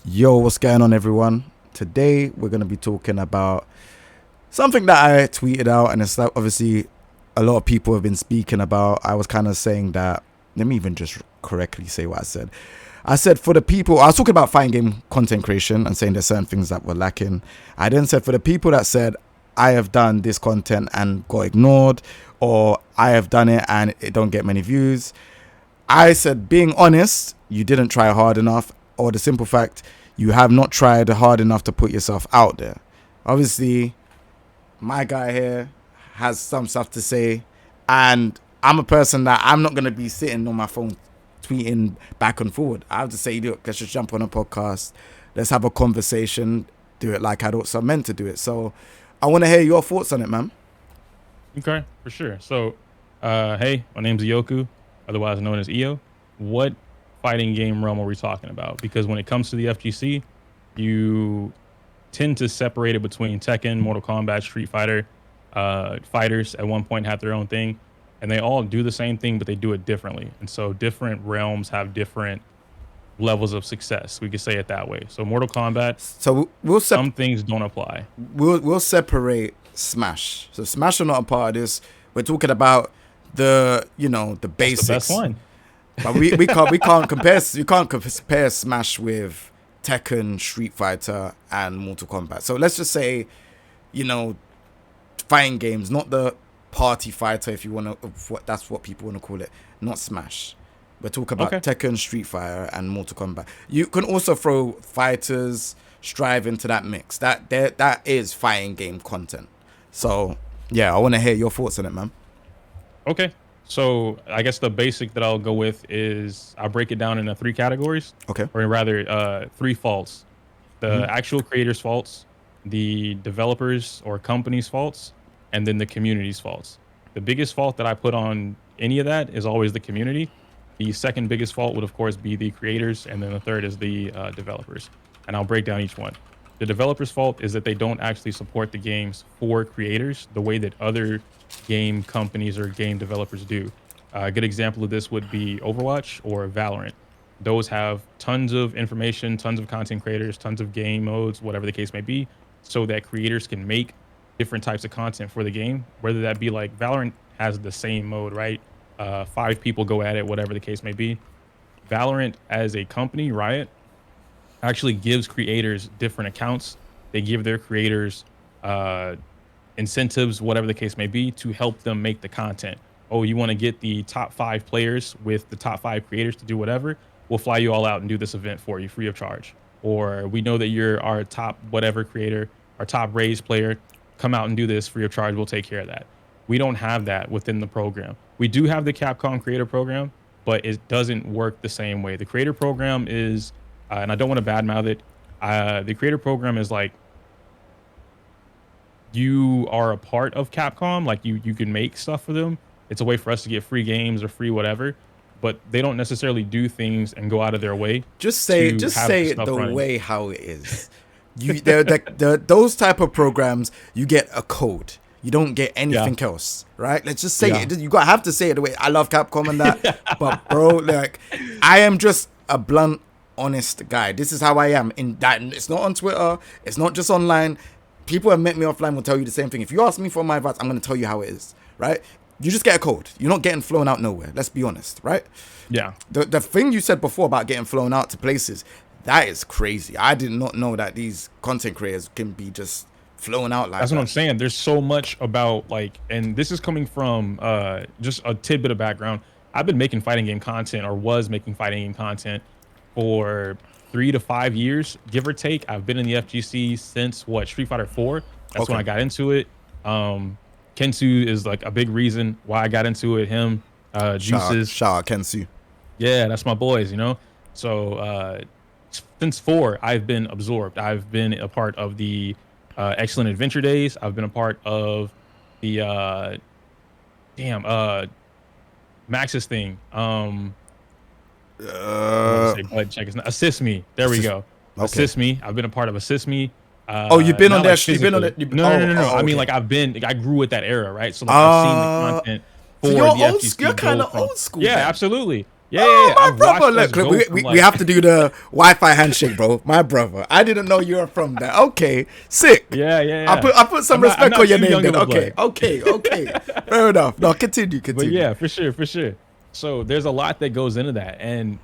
Yo, what's going on, everyone? Today we're going to be talking about something that I tweeted out, and it's like obviously a lot of people have been speaking about. I was kind of saying that. Let me even just correctly say what I said. I said for the people, I was talking about fighting game content creation and saying there's certain things that were lacking. I then said for the people that said I have done this content and got ignored, or I have done it and it don't get many views. I said, being honest, you didn't try hard enough, or the simple fact, you have not tried hard enough to put yourself out there. Obviously, my guy here has some stuff to say, and I'm a person that I'm not going to be sitting on my phone tweeting back and forward. I have to say, look, let's just jump on a podcast. Let's have a conversation, do it like I was meant to do it. So I want to hear your thoughts on it, man. Okay, for sure. So, hey, my name's IYOKUU, otherwise known as EO. What fighting game realm are we talking about? Because when it comes to the FGC, you tend to separate it between Tekken, Mortal Kombat, Street Fighter. Fighters at one point had their own thing, and they all do the same thing, but they do it differently. And so different realms have different levels of success. We could say it that way. So Mortal Kombat, So some things don't apply. we'll separate Smash. So Smash are not a part of this. We're talking about the That's basics. the best one. But we can't compare Smash with Tekken, Street Fighter, and Mortal Kombat. So let's just say, fighting games, not the party fighter, if you want to. That's what people want to call it, not Smash. We're talking about Okay. Tekken, Street Fighter, and Mortal Kombat. You can also throw fighters, Strive into that mix. That is fighting game content. So yeah, I want to hear your thoughts on it, man. Okay. So I guess the basic that I'll go with is I'll break it down into three categories, Okay. or rather, three faults: the actual creators' faults, the developers or companies' faults, and then the community's faults. The biggest fault that I put on any of that is always the community. The second biggest fault would, of course, be the creators, and then the third is the developers. And I'll break down each one. The developers' fault is that they don't actually support the games for creators the way that other game companies or game developers do. A good example of this would be Overwatch or Valorant. Those have tons of information, tons of content creators, tons of game modes, whatever the case may be, so that creators can make different types of content for the game. Whether that be like Valorant has the same mode, right? Five people go at it, whatever the case may be. Valorant as a company, Riot, actually gives creators different accounts. They give their creators incentives, whatever the case may be, to help them make the content. Oh, you want to get the top five players with the top five creators to do whatever? We'll fly you all out and do this event for you free of charge. Or we know that you're our top whatever creator, our top raised player. Come out and do this free of charge. We'll take care of that. We don't have that within the program. We do have the Capcom Creator Program, but it doesn't work the same way. The Creator Program is, and I don't want to badmouth it, the Creator Program is like you are a part of Capcom, like you can make stuff for them. It's a way for us to get free games or free whatever, but they don't necessarily do things and go out of their way Just say to just have say the it stuff the running. way how it is. Those type of programs, you get a code. You don't get anything else, right? Let's just say Yeah. it. You gotta have to say it the way I love Capcom and that. But bro, like, I am just a blunt, honest guy. This is how I am. In that, it's not on Twitter. It's not just online. People have met me offline will tell you the same thing. If you ask me for my advice, I'm gonna tell you how it is, right? You just get a code. You're not getting flown out nowhere. Let's be honest, right? Yeah. The thing you said before about getting flown out to places, that is crazy. I did not know that these content creators can be just flown out like That's what I'm that. saying. There's so much about like, and this is coming from just a tidbit of background. I've been making fighting game content, or was making fighting game content, for 3 to 5 years, give or take. I've been in the FGC since what, Street Fighter 4. That's when Okay. I got into it. Kensu is like a big reason why I got into it. Him, Juices. Shout out Kensu. Yeah, that's my boys, you know? So since 4, I've been absorbed. I've been a part of the Excellent Adventure Days. I've been a part of the Max's thing. I want to say bud check. It's not, Assist Me. There we go. Okay. Assist Me. I've been a part of Assist Me. Oh, you've been on Not there. like You've been on it. physically. No. I mean, Okay. like I grew with that era, right? So like I've seen the content for So the you're FGC You're kind go of from. old school. Yeah, then. absolutely. Yeah, yeah, Oh, yeah. my I've brother. watched us Look, go we from we like, have to do the Wi-Fi handshake, bro. My brother. I didn't know you were from there. Okay, sick. yeah, yeah, I yeah. put some I'm respect on not your too name young then. of a Okay, blood. okay. Fair enough. No, continue. But yeah, for sure, for sure. So there's a lot that goes into that. And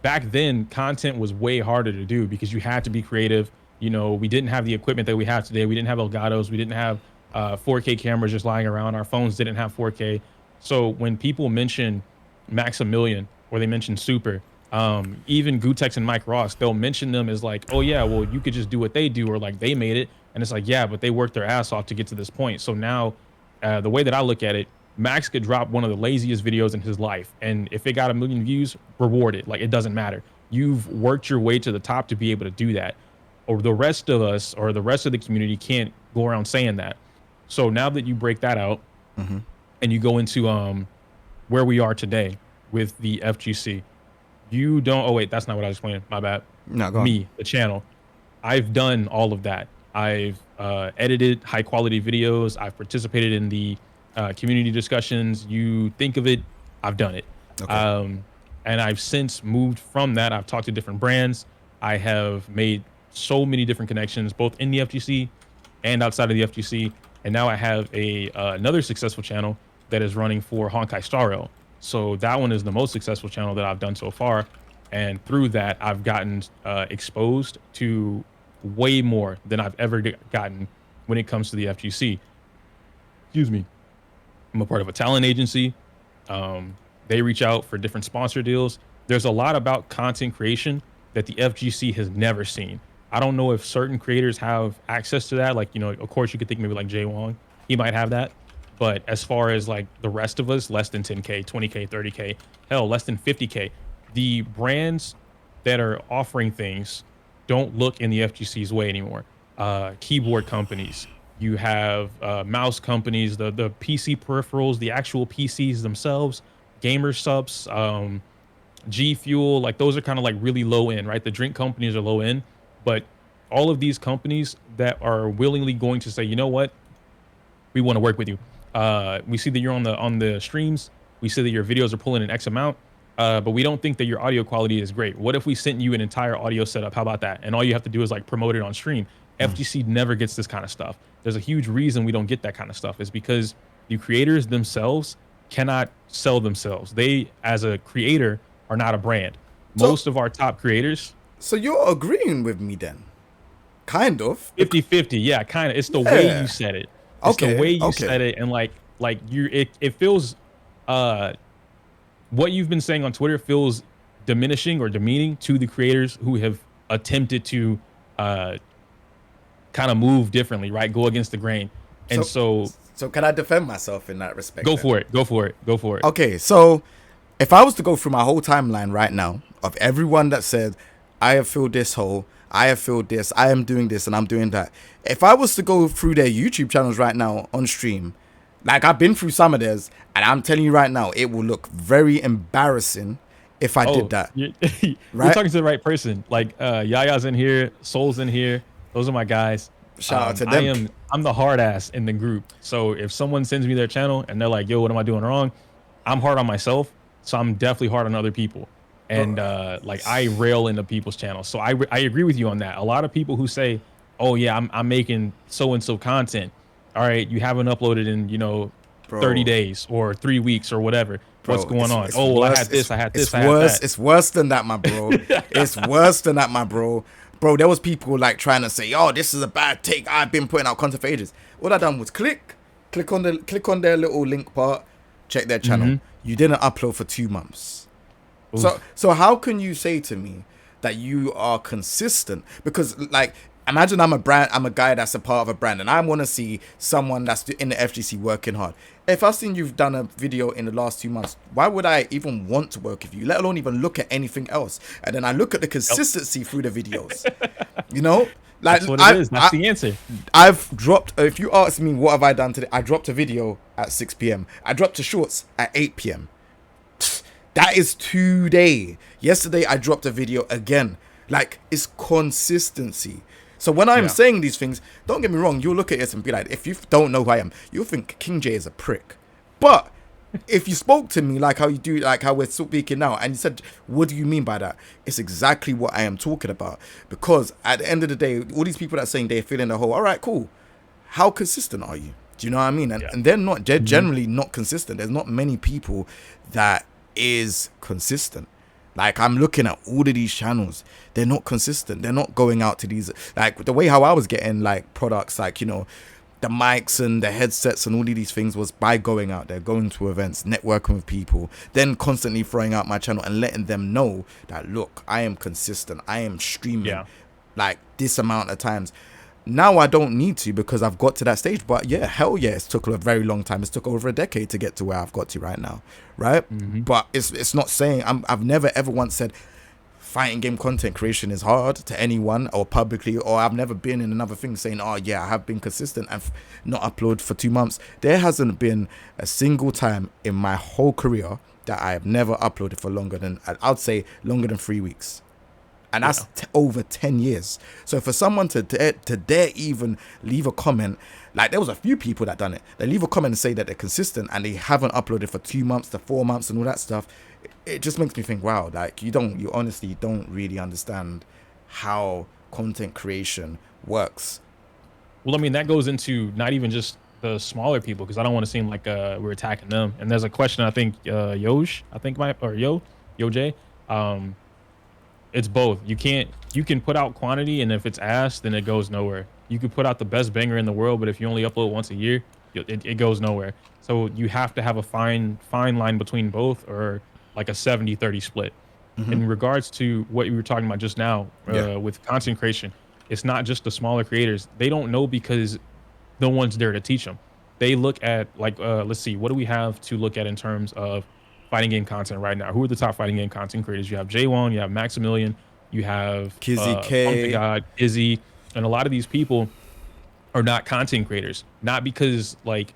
back then, content was way harder to do because you had to be creative. You know, we didn't have the equipment that we have today. We didn't have Elgato's. We didn't have 4K cameras just lying around. Our phones didn't have 4K. So when people mention Maximilian or they mention Super, even Gutex and Mike Ross, they'll mention them as like, oh yeah, well you could just do what they do, or like they made it, and it's like, yeah, but they worked their ass off to get to this point. So now, the way that I look at it, Max could drop one of the laziest videos in his life, and if it got 1 million views, reward it. Like it doesn't matter. You've worked your way to the top to be able to do that, or the rest of us or the rest of the community can't go around saying that. So now that you break that out Mm-hmm. and you go into where we are today with the FGC. You don't. Oh wait, that's not what I was explaining. My bad. No, go on. Me, the channel. I've done all of that. I've edited high quality videos. I've participated in the community discussions. You think of it, I've done it. Okay. And I've since moved from that. I've talked to different brands. I have made so many different connections, both in the FGC and outside of the FGC. And now I have a another successful channel that is running for Honkai Star Rail. So that one is the most successful channel that I've done so far. And through that, I've gotten exposed to way more than I've ever gotten when it comes to the FGC. Excuse me. I'm a part of a talent agency. They reach out for different sponsor deals. There's a lot about content creation that the FGC has never seen. I don't know if certain creators have access to that. Like, you know, of course, you could think maybe like Jay Wong. He might have that. But as far as like the rest of us, less than 10K, 20K, 30K, hell, less than 50K. The brands that are offering things don't look in the FGC's way anymore. Keyboard companies, you have mouse companies, the PC peripherals, the actual PCs themselves, gamer subs, G Fuel, like those are kind of like really low end, right? The drink companies are low end, but all of these companies that are willingly going to say, you know what, we want to work with you. We see that you're on the streams. We see that your videos are pulling an X amount, but we don't think that your audio quality is great. What if we sent you an entire audio setup? How about that? And all you have to do is like promote it on stream. FGC never gets this kind of stuff. There's a huge reason we don't get that kind of stuff. Is because the creators themselves cannot sell themselves. They, as a creator, are not a brand. So- Most of our top creators, So you're agreeing with me then? Kind of. 50-50. Yeah, kind of. It's the way Yeah. you said it. It's Okay, the way you okay. said it, and like you, it feels, what you've been saying on Twitter feels diminishing or demeaning to the creators who have attempted to kind of move differently, right? Go against the grain. And so So can I defend myself in that respect? go then? for it. Go for it. Go for it. Okay, so if I was to go through my whole timeline right now of everyone that said, I have filled this hole, I have filled this, I am doing this, and I'm doing that. If I was to go through their YouTube channels right now on stream, like I've been through some of theirs, and I'm telling you right now, it will look very embarrassing if I did that. You're, Right? you're talking to the right person. Like Yaya's in here, Soul's in here. Those are my guys. Shout out to them. I'm the hard ass in the group. So if someone sends me their channel and they're like, yo, what am I doing wrong? I'm hard on myself. So I'm definitely hard on other people. And like I rail into people's channels. So I agree with you on that. A lot of people who say, oh yeah, I'm making so-and-so content. All right, you haven't uploaded in, you know, Bro. 30 days or 3 weeks or whatever. Bro, What's going on? it's Oh, well, I worse. had this, I had this, It's I had worse. that. It's worse than that, my bro. It's worse than that, my bro. Bro, there was people like trying to say, "Oh, this is a bad take. I've been putting out content for ages." All I done was click on their little link part, check their channel. Mm-hmm. You didn't upload for 2 months. Oof. So how can you say to me that you are consistent? Because like, imagine I'm a guy that's a part of a brand, and I want to see someone that's in the FGC working hard. If I've seen you've done a video in the last 2 months, why would I even want to work with you, let alone even look at anything else? And then I look at the consistency through the videos. You know, like That's what it is. That's the answer. I've dropped. If you ask me what have I done today, I dropped a video at 6 p.m. I dropped a shorts at 8 p.m. That is today. Yesterday I dropped a video again. Like, it's consistency. So when I'm saying these things, don't get me wrong, you'll look at it and be like, if you don't know who I am, you'll think Kingjae is a prick. But if you spoke to me like how you do, like how we're speaking now, and you said, what do you mean by that? It's exactly what I am talking about. Because at the end of the day, all these people that are saying they're feeling the whole, all right, cool. How consistent are you? Do you know what I mean? And, Yeah. and they're not, they're Mhm. generally not consistent. There's not many people that is consistent. Like, I'm looking at all of these channels. They're not consistent. They're not going out to these, like, the way how I was getting, like, products, like, you know, the mics and the headsets and all of these things was by going out there, going to events, networking with people, then constantly throwing out my channel and letting them know that, look, I am consistent. I am streaming Yeah. like this amount of times. Now I don't need to because I've got to that stage. But yeah, hell yeah, it's took a very long time. It's took over a decade to get to where I've got to right now, right? But it's not saying I've never ever once said fighting game content creation is hard to anyone or publicly, or I've never been in another thing saying, oh yeah, I have been consistent and not upload for 2 months. There hasn't been a single time in my whole career that I have never uploaded for longer than, I'd say longer than 3 weeks. And that's over 10 years. So for someone to dare even leave a comment, like there was a few people that done it. They leave a comment and say that they're consistent and they haven't uploaded for 2 months to 4 months and all that stuff. It just makes me think, wow, like you honestly don't really understand how content creation works. Well, I mean, that goes into not even just the smaller people, because I don't want to seem like we're attacking them. And there's a question, I think Yosh, I think my or Yo J. It's both. You can put out quantity, and if it's ass, then it goes nowhere. You could put out the best banger in the world, but if you only upload once a year, it goes nowhere. So you have to have a fine line between both, or like a 70-30 split. In regards to what you were talking about just now, Yeah. with content creation, it's not just the smaller creators. They don't know because no one's there to teach them. They look at, like, let's see, what do we have to look at in terms of fighting game content right now? Who are the top fighting game content creators? You have J1, you have Maximilian, you have Kizzy Punk the K. God, Izzy, and a lot of these people are not content creators. Not because, like,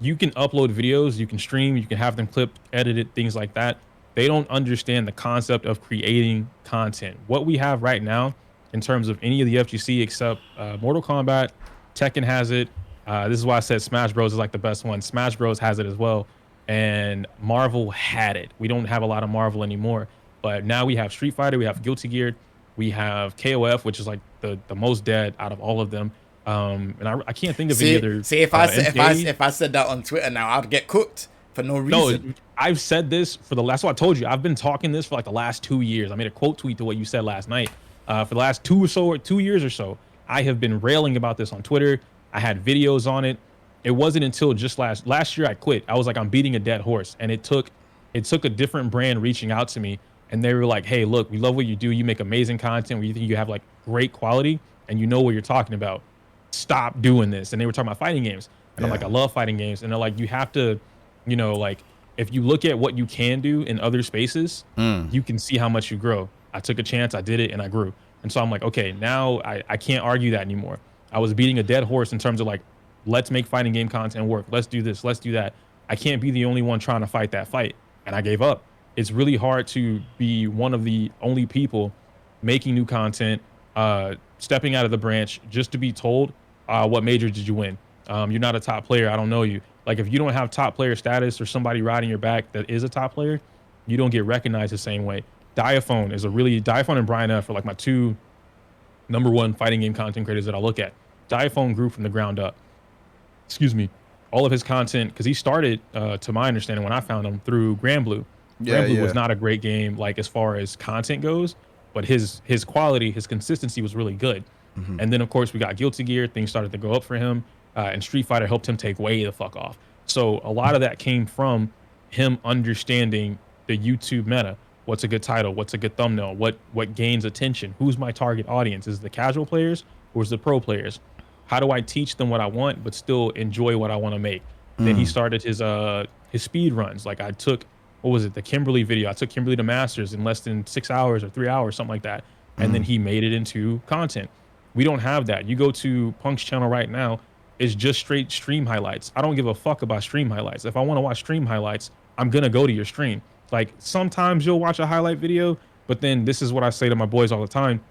you can upload videos, you can stream, you can have them clipped, edited, things like that. They don't understand the concept of creating content. What we have right now, in terms of any of the FGC except Mortal Kombat, Tekken has it. This is why I said Smash Bros is like the best one. Smash Bros has it as well, and Marvel had it. We don't have a lot of Marvel anymore, but now we have Street Fighter, we have Guilty Gear, we have KOF, which is like the most dead out of all of them. And I can't think of any other. See, if I said MK. if I said that on Twitter now, I'd get cooked for no No, reason. I've said this for the last. So I told you I've been talking this for like the last 2 years. I made a quote tweet to what you said last night. For the last 2 years or so, I have been railing about this on Twitter. I had videos on it. It wasn't until just last year I quit. I was like, I'm beating a dead horse, and it took a different brand reaching out to me, and they were like, hey, look, we love what you do. You make amazing content. We think you have like great quality, and you know what you're talking about. Stop doing this. And they were talking about fighting games, and I'm like, Yeah. I love fighting games, and they're like, you have to, like, if you look at what you can do in other spaces, you can see how much you grow. I took a chance, I did it, and I grew. And so I'm like, okay, now I can't argue that anymore. I was beating a dead horse in terms of like, let's make fighting game content work. Let's do this. Let's do that. I can't be the only one trying to fight that fight. And I gave up. It's really hard to be one of the only people making new content, stepping out of the branch just to be told, what major did you win? You're not a top player. I don't know you. Like, if you don't have top player status or somebody riding your back that is a top player, you don't get recognized the same way. Diaphone and Brian F are like my two number one fighting game content creators that I look at. Diaphone grew from the ground up. Excuse me. All of his content, because he started, to my understanding, when I found him, through Granblue. Yeah, Granblue yeah. was not a great game, like, as far as content goes, but his quality, his consistency was really good. And then, of course, we got Guilty Gear. Things started to go up for him, and Street Fighter helped him take way the fuck off. So a lot of that came from him understanding the YouTube meta. What's a good title? What's a good thumbnail? What gains attention? Who's my target audience? Is it the casual players or is it the pro players? How do I teach them what I want but still enjoy what I want to make? Then he started his speed runs. Like, I took, what was it, the Kimberly video. I took Kimberly to Masters in less than 6 hours or 3 hours, something like that. And then he made it into content. We don't have that. You go to Punk's channel right now, it's just straight stream highlights. I don't give a fuck about stream highlights. If I want to watch stream highlights, I'm gonna go to your stream. Like, sometimes you'll watch a highlight video, but then this is what I say to my boys all the time.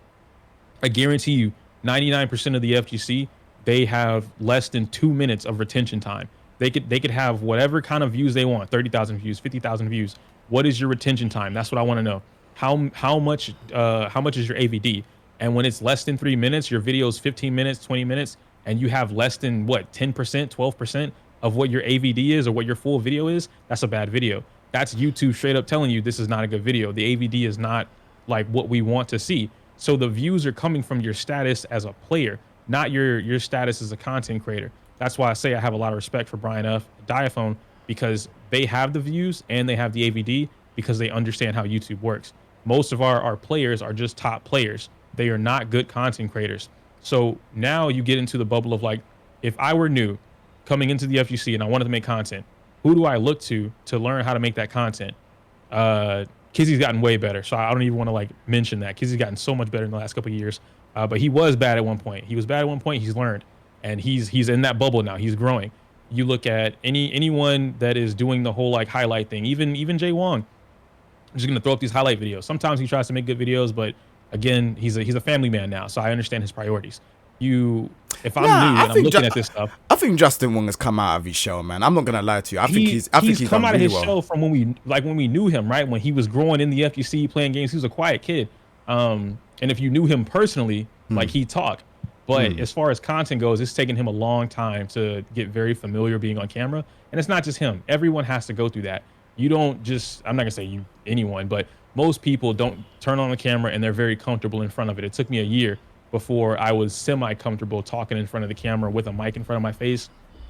I guarantee you, 99% of the FGC, they have less than 2 minutes of retention time. They could have whatever kind of views they want, 30,000 views, 50,000 views. What is your retention time? That's what I want to know. How much is your AVD? And when it's less than 3 minutes, your video is 15 minutes, 20 minutes, and you have less than what 10%, 12% of what your AVD is or what your full video is, that's a bad video. That's YouTube straight up telling you this is not a good video. The AVD is not like what we want to see. So the views are coming from your status as a player, not your status as a content creator. That's why I say I have a lot of respect for Brian F. Diaphone, because they have the views and they have the AVD because they understand how YouTube works. Most of our players are just top players. They are not good content creators. So now you get into the bubble of like, if I were new coming into the FGC and I wanted to make content, who do I look to learn how to make that content? Kizzy's gotten way better, so I don't even want to like mention that. Kizzy's gotten so much better in the last couple of years, but he was bad at one point. He's learned, and he's in that bubble now. He's growing. You look at anyone that is doing the whole like highlight thing, even Jay Wong. I'm just gonna throw up these highlight videos. Sometimes he tries to make good videos, but again, he's a family man now, so I understand his priorities. If I'm new and I'm looking at this stuff, I think Justin Wong has come out of his shell, man. I'm not gonna lie to you. I think he's come out of his well. shell from when we knew him, right? When he was growing in the FGC playing games, he was a quiet kid. And if you knew him personally, like he talked. But as far as content goes, it's taken him a long time to get very familiar being on camera. And it's not just him. Everyone has to go through that. You don't just, I'm not gonna say anyone, but most people don't turn on the camera and they're very comfortable in front of it. It took me a year before I was semi-comfortable talking in front of the camera with a mic in front of my face.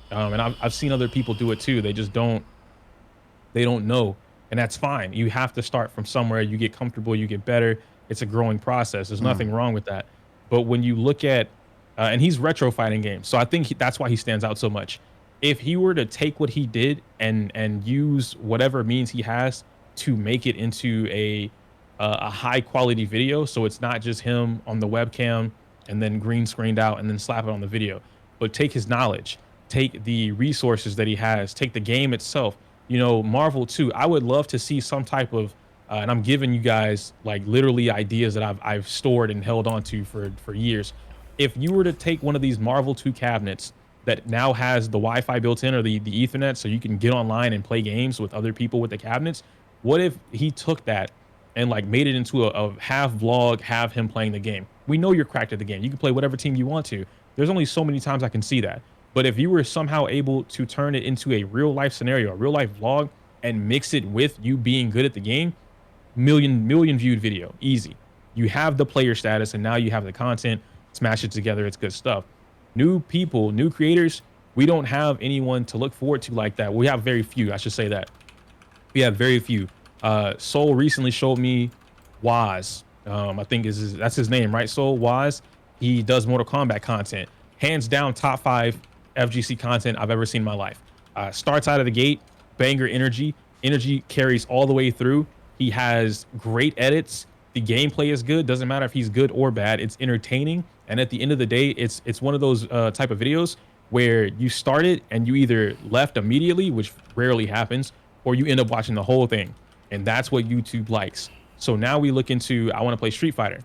And I've seen other people do it too. They don't know. And that's fine. You have to start from somewhere. You get comfortable, you get better. It's a growing process. There's nothing wrong with that. But when you look at, and he's retro fighting games. So I think that's why he stands out so much. If he were to take what he did and use whatever means he has to make it into a high quality video, so it's not just him on the webcam and then green screened out and then slap it on the video, but take his knowledge, take the resources that he has, take the game itself. Marvel 2, I would love to see some type of and I'm giving you guys like literally ideas that I've stored and held on to for years. If you were to take one of these Marvel 2 cabinets that now has the Wi-Fi built in or the Ethernet, so you can get online and play games with other people with the cabinets, what if he took that and like made it into a half vlog, have him playing the game? We know you're cracked at the game. You can play whatever team you want to. There's only so many times I can see that. But if you were somehow able to turn it into a real life scenario, a real life vlog, and mix it with you being good at the game, million viewed video, easy. You have the player status and now you have the content, smash it together. It's good stuff. New people, new creators, we don't have anyone to look forward to like that. We have very few, I should say that. We have very few. Soul recently showed me Waz. I think that's his name, right? Soul Waz. He does Mortal Kombat content. Hands down, top 5 FGC content I've ever seen in my life. Starts out of the gate, banger energy. Energy carries all the way through. He has great edits. The gameplay is good. Doesn't matter if he's good or bad. It's entertaining. And at the end of the day, it's one of those type of videos where you start it and you either left immediately, which rarely happens, or you end up watching the whole thing. And that's what YouTube likes. So now we look into, I want to play Street Fighter.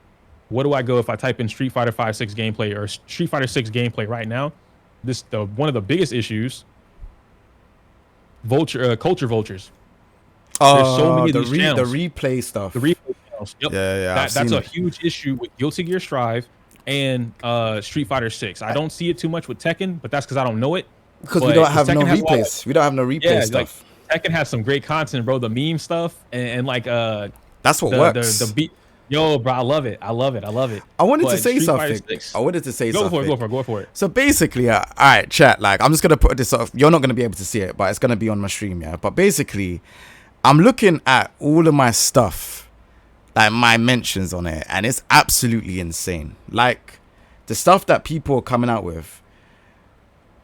What do I go if I type in Street Fighter 5-6 gameplay or Street Fighter 6 gameplay right now? One of the biggest issues, culture vultures. There's so many of these channels. The replay stuff. The replay channels. Yep. Yeah. That's a huge issue with Guilty Gear Strive and Street Fighter 6. I don't see it too much with Tekken, but that's because I don't know it. Because we don't have no replays. We don't have no replay stuff. Like, Tekken has some great content, bro. The meme stuff and like that's what works. The beat. Yo, bro, I love it. I wanted to say something. Go for it. So basically, all right, chat. Like, I'm just gonna put this off. You're not gonna be able to see it, but it's gonna be on my stream, yeah. But basically, I'm looking at all of my stuff, like my mentions on it, and it's absolutely insane. Like, the stuff that people are coming out with.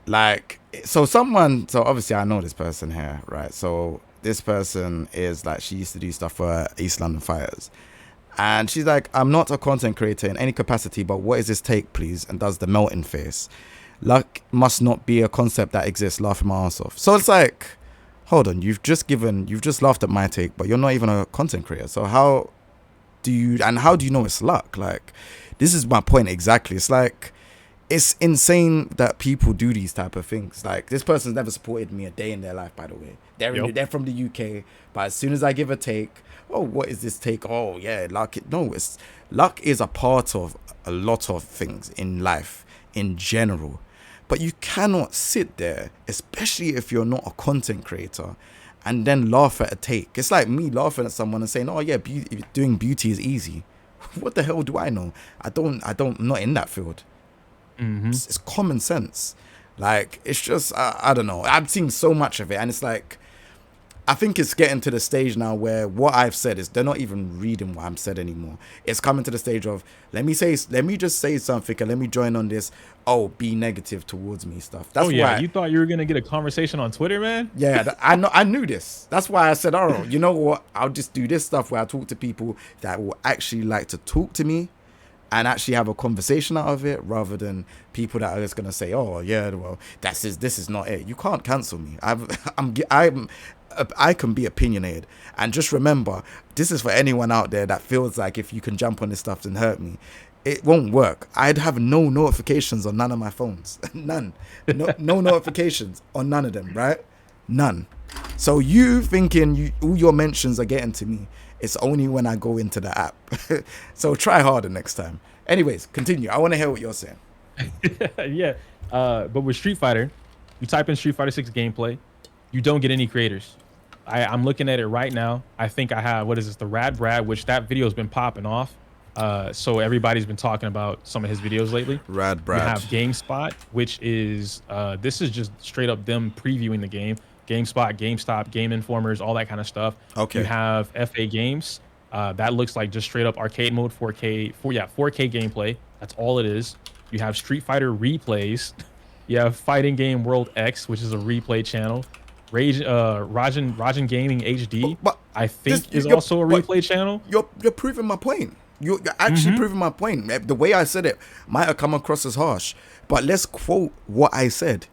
Like, so obviously I know this person here, right? So this person is like, she used to do stuff for East London Fighters. And she's like, I'm not a content creator in any capacity, but what is this take, please? And does the melting face. Luck must not be a concept that exists, laughing my ass off. So it's like, hold on, you've just laughed at my take, but you're not even a content creator. So how do you know it's luck? Like, this is my point exactly. It's like, it's insane that people do these type of things. Like, this person's never supported me a day in their life, by the way. They're from the UK, but as soon as I give a take, oh, what is this take? Oh yeah, luck. No, it's luck is a part of a lot of things in life in general. But you cannot sit there, especially if you're not a content creator, and then laugh at a take. It's like me laughing at someone and saying, oh yeah, doing beauty is easy. What the hell do I know? I'm not in that field. It's common sense. Like, it's just, I don't know. I've seen so much of it, and it's like, I think it's getting to the stage now where what I've said is they're not even reading what I'm said anymore. It's coming to the stage of, let me just say something and let me join on this. Oh, be negative towards me stuff. That's why. You thought you were gonna get a conversation on Twitter, man? Yeah, I knew this. That's why I said, oh, you know what? I'll just do this stuff where I talk to people that will actually like to talk to me and actually have a conversation out of it, rather than people that are just gonna say, oh yeah, well, this is not it. You can't cancel me. I can be opinionated, and just remember, this is for anyone out there that feels like if you can jump on this stuff and hurt me, it won't work. I'd have no notifications on none of my phones. None. No notifications on none of them, right? None. So you thinking all your mentions are getting to me, it's only when I go into the app. So try harder next time. Anyways, continue. I want to hear what you're saying. Yeah. But with Street Fighter, you type in Street Fighter 6 gameplay, you don't get any creators. I'm looking at it right now. I think I have, what is this, the Rad Brad, which that video has been popping off. So everybody's been talking about some of his videos lately. Rad Brad. You have GameSpot, which is, this is just straight up them previewing the game. GameSpot, GameStop, Game Informers, all that kind of stuff. Okay. You have FA Games. That looks like just straight up arcade mode, 4K gameplay. That's all it is. You have Street Fighter replays. You have Fighting Game World X, which is a replay channel. Rajan Gaming HD, but I think is also a replay channel. You're proving my point. You're actually proving my point. The way I said it might have come across as harsh, but let's quote what I said.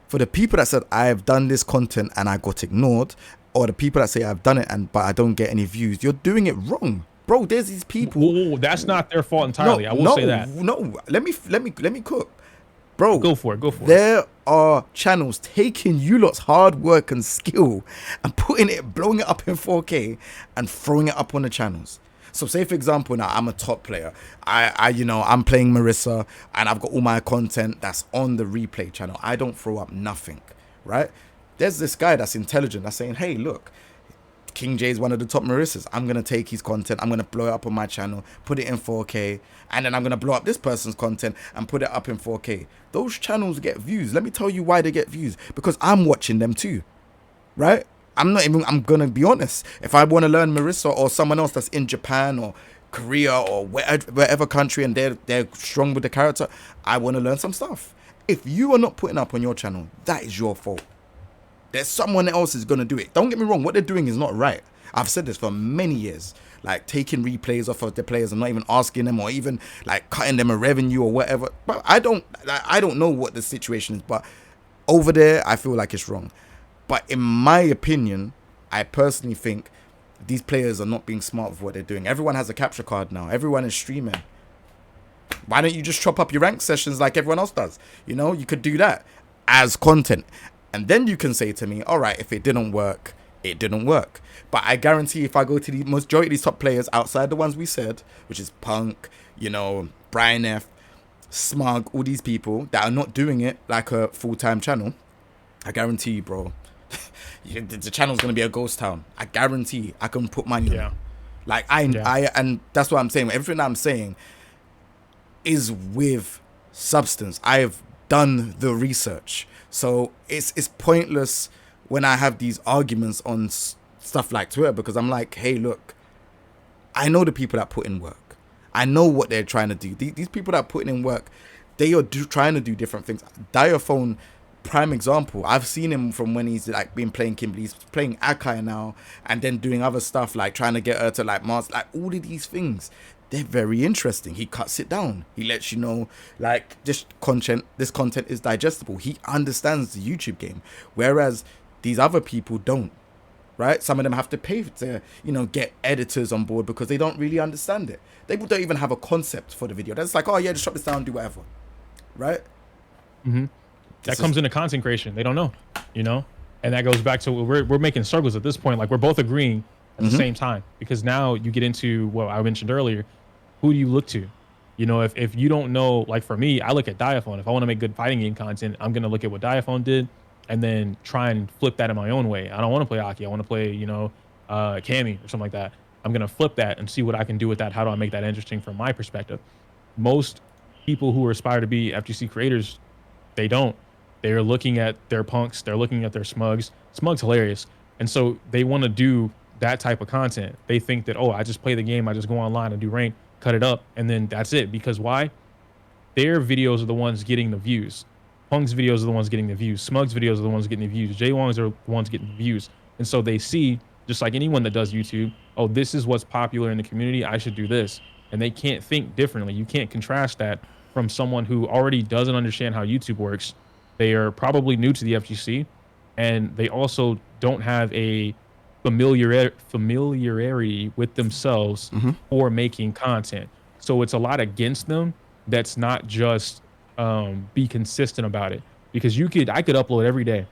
For the people that said I have done this content and I got ignored, or the people that say I've done it but I don't get any views, you're doing it wrong, bro. There's these people. Whoa, that's not their fault entirely. I will say that. No, let me cook. Bro, go for it. There are channels taking you lot's hard work and skill and blowing it up in 4K and throwing it up on the channels. So say, for example, now I'm a top player. I'm playing Marissa and I've got all my content that's on the replay channel. I don't throw up nothing, right? There's this guy that's intelligent that's saying, hey, look, Kingjae is one of the top Marissas. I'm going to take his content. I'm going to blow it up on my channel, put it in 4K, and then I'm going to blow up this person's content and put it up in 4K. Those channels get views. Let me tell you why they get views. Because I'm watching them too, right? I'm going to be honest. If I want to learn Marissa or someone else that's in Japan or Korea or wherever country and they're strong with the character, I want to learn some stuff. If you are not putting up on your channel, that is your fault. There's someone else is going to do it. Don't get me wrong. What they're doing is not right. I've said this for many years. Like taking replays off of the players and not even asking them or even like cutting them a revenue or whatever. But I don't know what the situation is. But over there, I feel like it's wrong. But in my opinion, I personally think these players are not being smart with what they're doing. Everyone has a capture card now. Everyone is streaming. Why don't you just chop up your rank sessions like everyone else does? You know, you could do that as content. And then you can say to me, all right, if it didn't work, it didn't work. But I guarantee if I go to the majority of these top players outside the ones we said, which is Punk, Brian F, Smug, all these people that are not doing it like a full-time channel, I guarantee you, bro, the channel's going to be a ghost town. I guarantee. I can put money on it. Like, and that's what I'm saying. Everything that I'm saying is with substance. I've done the research. So it's pointless when I have these arguments on stuff like Twitter, because I'm like, hey, look, I know the people that put in work. I know what they're trying to do. These people that are putting in work, they are trying to do different things. Diaphone, prime example. I've seen him from when he's like been playing Kimberly. He's playing Akai now and then doing other stuff like trying to get her to like Mars. Like all of these things, they're very interesting. He cuts it down. He lets you know, like, this content is digestible. He understands the YouTube game, whereas these other people don't, right? Some of them have to pay to, get editors on board because they don't really understand it. They don't even have a concept for the video. They're just like, oh yeah, just chop this down, do whatever. right? Hmm. That This is comes into content creation. They don't know, you know, and that goes back to we're making circles at this point. Like we're both agreeing at the mm-hmm. same time because now you get into what I mentioned earlier. Who do you look to? You know, if you don't know, like for me, I look at Diaphone. If I want to make good fighting game content, I'm gonna look at what Diaphone did and then try and flip that in my own way. I don't want to play Aki. I want to play, Cammy or something like that. I'm gonna flip that and see what I can do with that. How do I make that interesting from my perspective? Most people who aspire to be FGC creators, they don't. They're looking at their punks. They're looking at their smugs. Smug's hilarious, and so they want to do that type of content. They think that, oh, I just play the game. I just go online and do rank, cut it up, and then that's it. Because why? Their videos are the ones getting the views. Punk's videos are the ones getting the views. Smug's videos are the ones getting the views. Jaywong's are the ones getting the views. And so they see, just like anyone that does YouTube, oh, this is what's popular in the community. I should do this. And they can't think differently. You can't contrast that from someone who already doesn't understand how YouTube works. They are probably new to the FGC, and they also don't have a familiarity with themselves Mm-hmm. for making content. So it's a lot against them. That's not just be consistent about it, because I could upload every day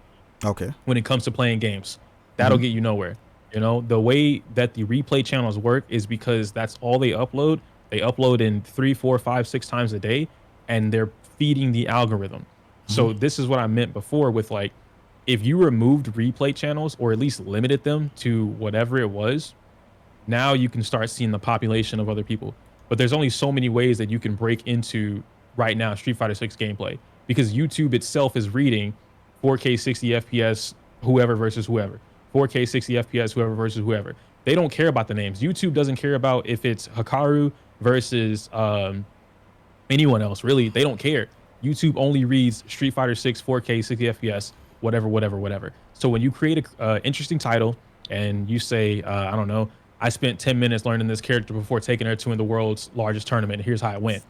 Okay. when it comes to playing games. That'll Mm-hmm. get you nowhere. You know, the way that the replay channels work is because that's all they upload. They upload in 3, 4, 5, 6 times a day, and they're feeding the algorithm. Mm-hmm. So this is what I meant before with like, if you removed replay channels or at least limited them to whatever it was, now you can start seeing the population of other people. But there's only so many ways that you can break into right now Street Fighter 6 gameplay, because YouTube itself is reading 4K 60 FPS whoever versus whoever. 4K 60 FPS whoever versus whoever. They don't care about the names. YouTube doesn't care about if it's Hikaru versus anyone else, really. They don't care. YouTube only reads Street Fighter 6 4K 60 FPS, whatever, whatever, whatever. So when you create a interesting title and you say, I don't know, I spent 10 minutes learning this character before taking her to in the world's largest tournament, and here's how it went.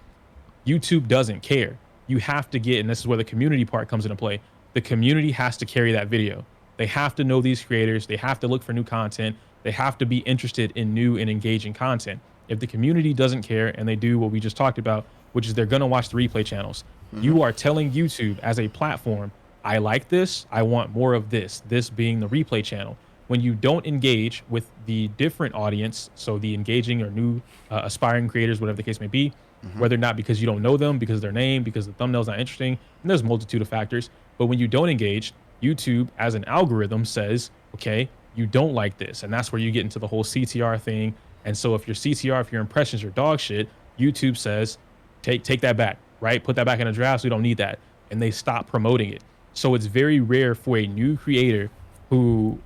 YouTube doesn't care. You have to get, and this is where the community part comes into play. The community has to carry that video. They have to know these creators. They have to look for new content. They have to be interested in new and engaging content. If the community doesn't care and they do what we just talked about, which is they're going to watch the replay channels, Mm-hmm. you are telling YouTube as a platform, I like this. I want more of this being the replay channel. When you don't engage with the different audience, so the engaging or new aspiring creators, whatever the case may be, Mm-hmm. whether or not because you don't know them, because of their name, because the thumbnail's not interesting, and there's a multitude of factors. But when you don't engage, YouTube as an algorithm says, okay, you don't like this. And that's where you get into the whole CTR thing. And so if your CTR, if your impressions are dog shit, YouTube says, take that back, right? Put that back in a draft. So we don't need that. And they stop promoting it. So it's very rare for a new creator who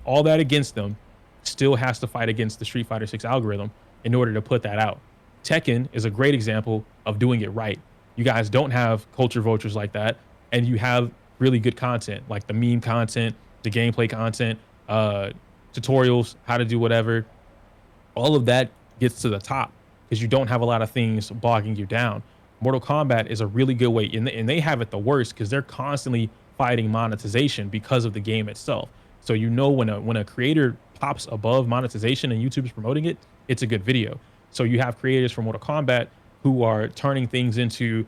all that against them still has to fight against the Street Fighter 6 algorithm in order to put that out. Tekken is a great example of doing it right. You guys don't have culture vultures like that, and you have really good content like the meme content, the gameplay content, tutorials, how to do whatever. All of that gets to the top because you don't have a lot of things bogging you down. Mortal Kombat is a really good way, and they have it the worst because they're constantly fighting monetization because of the game itself. So you know when a creator pops above monetization and YouTube is promoting it, it's a good video. So you have creators from Mortal Kombat who are turning things into,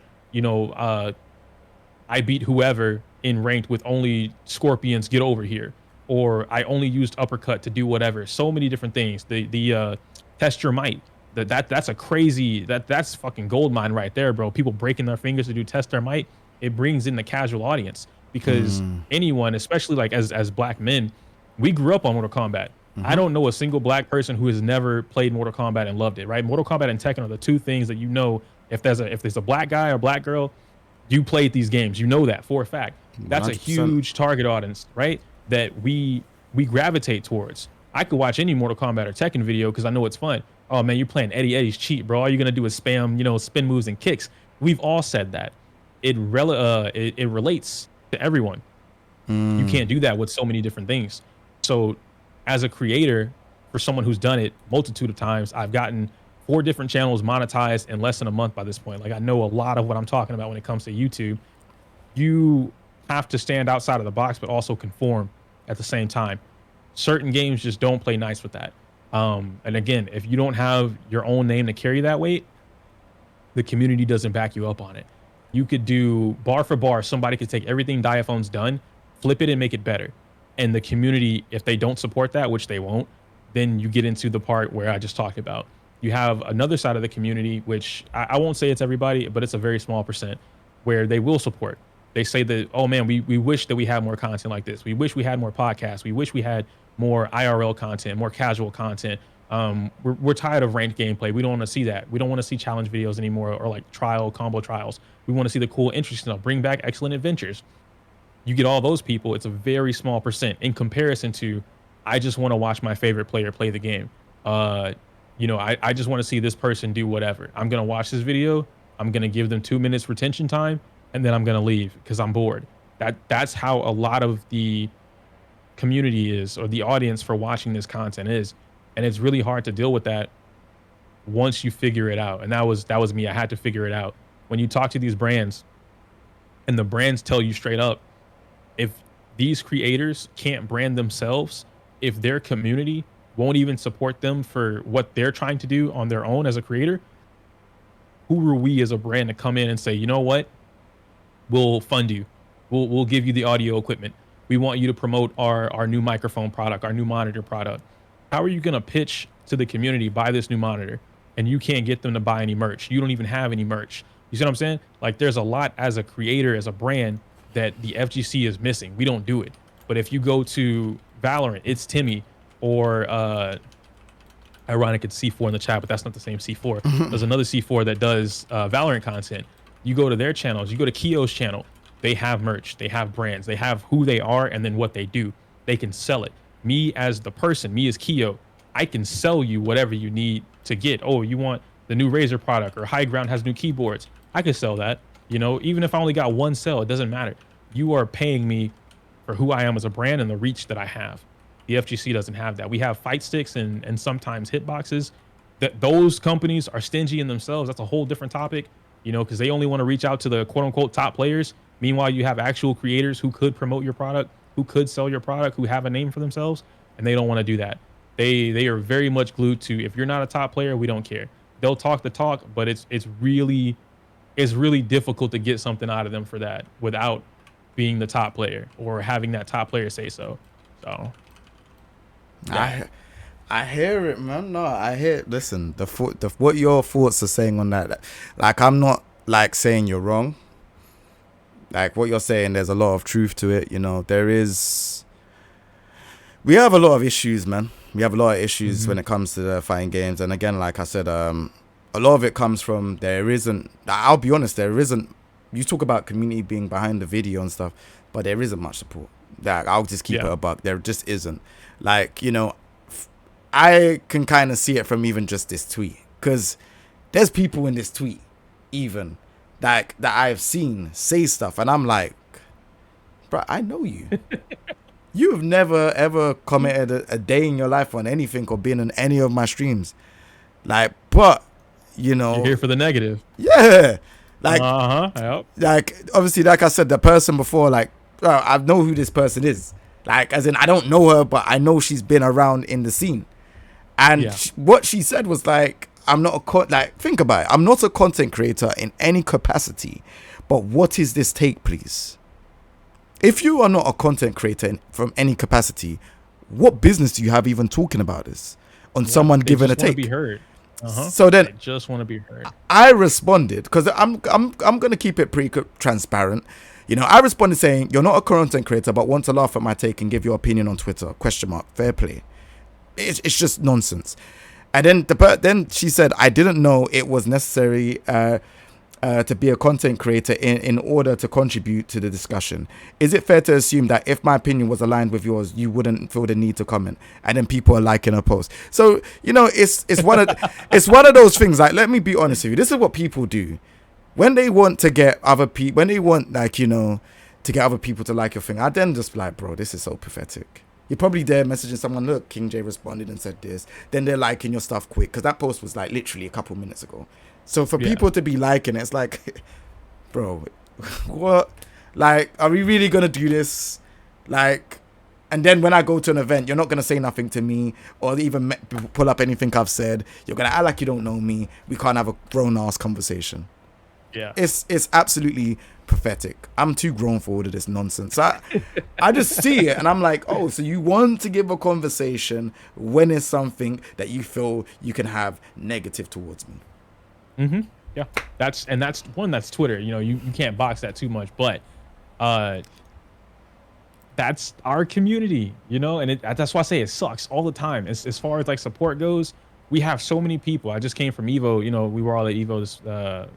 I beat whoever in ranked with only scorpions, get over here, or I only used uppercut to do whatever. So many different things. The test your might. That's a crazy that's fucking gold mine right there, bro. People breaking their fingers to do test their might. It brings in the casual audience because Mm. anyone, especially like as black men, we grew up on Mortal Kombat. I Mm-hmm. don't know a single black person who has never played Mortal Kombat and loved it, right? Mortal Kombat and Tekken are the two things that you know, if there's a black guy or black girl, you played these games. You know that for a fact. That's a 100%. huge target audience, right? That we gravitate towards. I could watch any Mortal Kombat or Tekken video because I know it's fun. Oh man, you're playing Eddie's cheat, bro. All you're gonna do is spam, spin moves and kicks. We've all said that. It relates to everyone. You Mm. can't do that with so many different things. So as a creator, for someone who's done it multitude of times, I've gotten 4 different channels monetized in less than a month by this point. Like I know a lot of what I'm talking about when it comes to YouTube. You have to stand outside of the box, but also conform at the same time. Certain games just don't play nice with that. And again, if you don't have your own name to carry that weight, the community doesn't back you up on it. You could do bar for bar. Somebody could take everything Diaphone's done, flip it and make it better. And the community, if they don't support that, which they won't, then you get into the part where I just talked about. You have another side of the community, which I won't say it's everybody, but it's a very small percent, where they will support. They say that, oh man, we wish that we had more content like this. We wish we had more podcasts. We wish we had more IRL content, more casual content. We're tired of ranked gameplay. We don't want to see that. We don't want to see challenge videos anymore, or like combo trials. We want to see the cool, interesting stuff. Bring back excellent adventures. You get all those people. It's a very small percent in comparison to, I just want to watch my favorite player play the game. I just want to see this person do whatever. I'm going to watch this video. I'm going to give them 2 minutes retention time, and then I'm going to leave because I'm bored. That's how a lot of the community is, or the audience for watching this content is. And it's really hard to deal with that once you figure it out. And that was me. I had to figure it out. When you talk to these brands, and the brands tell you straight up, if these creators can't brand themselves, if their community won't even support them for what they're trying to do on their own as a creator, who are we as a brand to come in and say, you know what, we'll fund you, we'll give you the audio equipment, we want you to promote our new microphone product, our new monitor product? How are you going to pitch to the community, buy this new monitor, and you can't get them to buy any merch? You don't even have any merch. You see what I'm saying? Like, there's a lot as a creator, as a brand, that the FGC is missing. We don't do it. But if you go to Valorant, it's Timmy, or ironic, it's C4 in the chat, but that's not the same C4. There's another C4 that does Valorant content. You go to their channels, you go to Kyo's channel, they have merch, they have brands, they have who they are and then what they do. They can sell it. Me as the person, me as Kyo, I can sell you whatever you need to get. Oh, you want the new Razer product, or High Ground has new keyboards. I can sell that. Even if I only got one sell, it doesn't matter. You are paying me for who I am as a brand and the reach that I have. The FGC doesn't have that. We have fight sticks and sometimes hitboxes. That those companies are stingy in themselves. That's a whole different topic, because they only want to reach out to the quote unquote top players. Meanwhile, you have actual creators who could promote your product, who could sell your product, who have a name for themselves, and they don't want to do that. They are very much glued to, if you're not a top player, we don't care. They'll talk the talk, but it's really difficult to get something out of them for that without being the top player or having that top player say so. So yeah. I hear it, man. No, I hear. Listen, what your thoughts are saying on that. Like, I'm not like saying you're wrong. Like, what you're saying, there's a lot of truth to it. We have a lot of issues, man. We have a lot of issues when it comes to the fighting games. And again, like I said, a lot of it comes from, I'll be honest, you talk about community being behind the video and stuff, but there isn't much support. Like, I'll just keep it a buck. There just isn't. Like, I can kind of see it from even just this tweet, because there's people in this tweet even that I've seen say stuff, and I'm like, bro, I know you. You've never ever commented a day in your life on anything or been in any of my streams. Like, but you're here for the negative. Yeah. Like, Yep. Like, obviously, like I said, the person before, like, I know who this person is. Like, as in, I don't know her, but I know she's been around in the scene. And what she said was like, think about it. I'm not a content creator in any capacity, but what is this take, please? If you are not a content creator from any capacity, what business do you have even talking about this on someone giving a take? Be heard. So then, I just want to be heard. I responded, because I'm gonna keep it pretty transparent. I responded saying, "You're not a content creator, but want to laugh at my take and give your opinion on Twitter? ? Fair play. It's just nonsense." And then she said, "I didn't know it was necessary to be a content creator in order to contribute to the discussion. Is it fair to assume that if my opinion was aligned with yours, you wouldn't feel the need to comment?" And then people are liking her post. So, it's one of those things. Like, let me be honest with you. This is what people do when they want to get other people, to get other people to like your thing. I then just be like, bro, this is so pathetic. You're probably there messaging someone, look, Kingjae responded and said this. Then they're liking your stuff quick, because that post was like literally a couple minutes ago. So for people to be liking it, it's like, bro, what? Like, are we really going to do this? Like, and then when I go to an event, you're not going to say nothing to me or even pull up anything I've said. You're going to act like you don't know me. We can't have a grown-ass conversation. Yeah. It's absolutely pathetic. I'm too grown for all of this nonsense. I just see it and I'm like, oh, so you want to give a conversation when it's something that you feel you can have negative towards me. Yeah. That's Twitter. You know, you can't box that too much, but that's our community, you know, and that's why I say it sucks all the time. As far as like support goes, we have so many people. I just came from Evo, you know, we were all at Evo this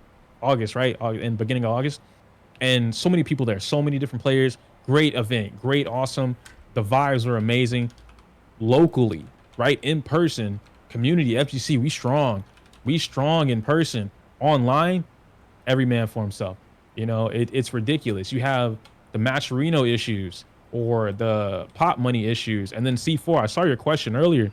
August, right? In beginning of August. And so many people there, so many different players. Great event, great, awesome. The vibes were amazing. Locally, right? In person, community, FGC, we strong in person. Online, every man for himself. You know, it's ridiculous. You have the Matcherino issues or the pop money issues. And then C4, I saw your question earlier.